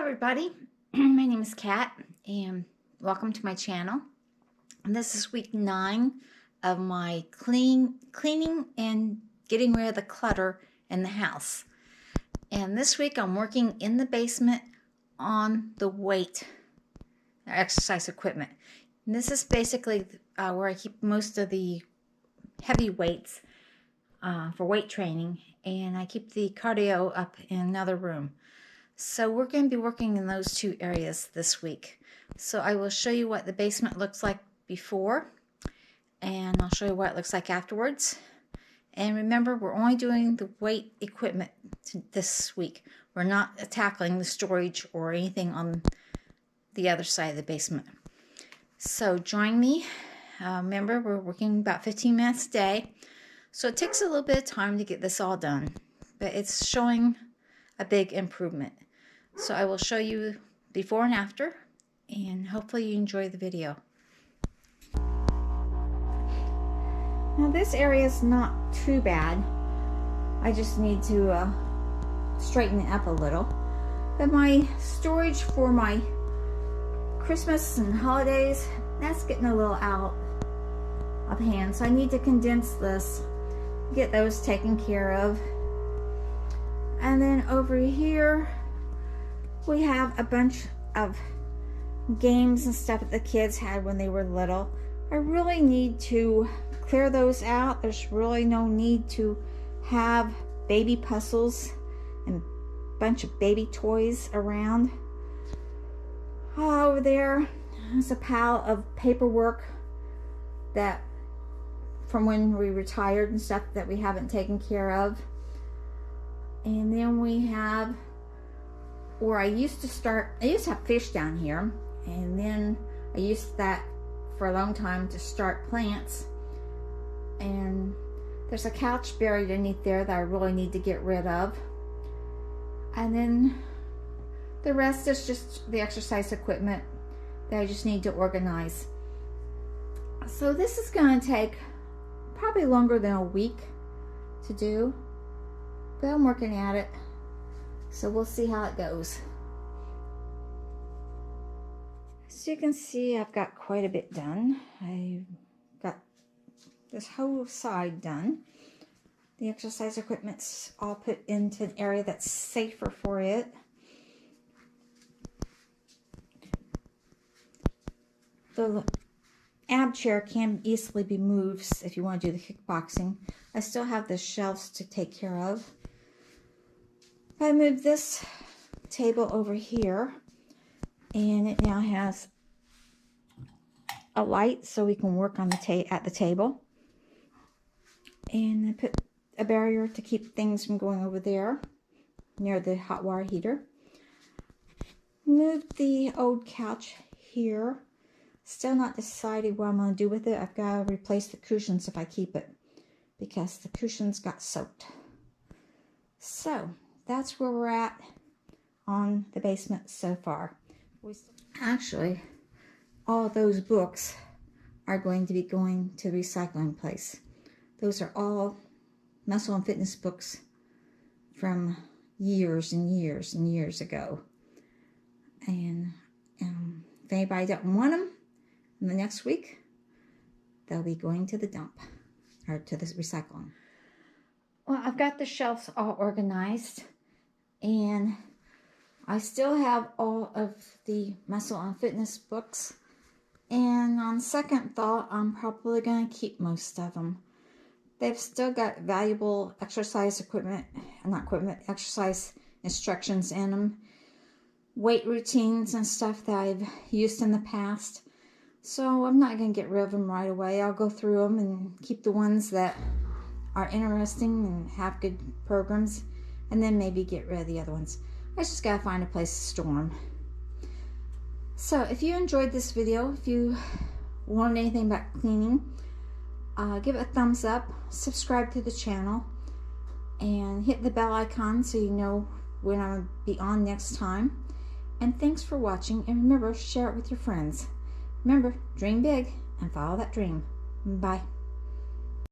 everybody. My name is Kat and welcome to my channel. And this is week 9 of my cleaning and getting rid of the clutter in the house. And this week I'm working in the basement on the weight exercise equipment. And this is basically where I keep most of the heavy weights for weight training, and I keep the cardio up in another room. So we're going to be working in those two areas this week. So I will show you what the basement looks like before, and I'll show you what it looks like afterwards. And remember, we're only doing the weight equipment this week. We're not tackling the storage or anything on the other side of the basement. So join me. Remember, we're working about 15 minutes a day. So it takes a little bit of time to get this all done, but it's showing a big improvement. So I will show you before and after, and hopefully you enjoy the video. Now this area is not too bad. I just need to straighten it up a little. But my storage for my Christmas and holidays, that's getting a little out of hand. So I need to condense this, get those taken care of. And then over here, we have a bunch of games and stuff that the kids had when they were little. I really need to clear those out. There's really no need to have baby puzzles and a bunch of baby toys around. Over there is a pile of paperwork that from when we retired and stuff that we haven't taken care of. And then we have where I used to have fish down here, and then I used that for a long time to start plants. And there's a couch buried underneath there that I really need to get rid of. And then the rest is just the exercise equipment that I just need to organize. So this is going to take probably longer than a week to do, but I'm working at it, so we'll see how it goes. As you can see, I've got quite a bit done. I've got this whole side done. The exercise equipment's all put into an area that's safer for it. The ab chair can easily be moved if you want to do the kickboxing. I still have the shelves to take care of. I moved this table over here, and it now has a light so we can work on at the table. And I put a barrier to keep things from going over there near the hot water heater. Moved the old couch here. Still not decided what I'm going to do with it. I've got to replace the cushions if I keep it, because the cushions got soaked. So that's where we're at on the basement so far. Actually, all those books are going to be going to the recycling place. Those are all muscle and fitness books from years and years and years ago. And if anybody doesn't want them in the next week, they'll be going to the dump or to the recycling. Well, I've got the shelves all organized, and I still have all of the muscle and fitness books. And on second thought, I'm probably going to keep most of them. They've still got valuable exercise exercise instructions in them. Weight routines and stuff that I've used in the past. So I'm not going to get rid of them right away. I'll go through them and keep the ones that are interesting and have good programs, and then maybe get rid of the other ones. I just got to find a place to store them. So if you enjoyed this video, if you wanted anything about cleaning, give it a thumbs up, subscribe to the channel, and hit the bell icon so you know when I'll be on next time. And thanks for watching, and remember, share it with your friends. Remember, dream big and follow that dream. Bye.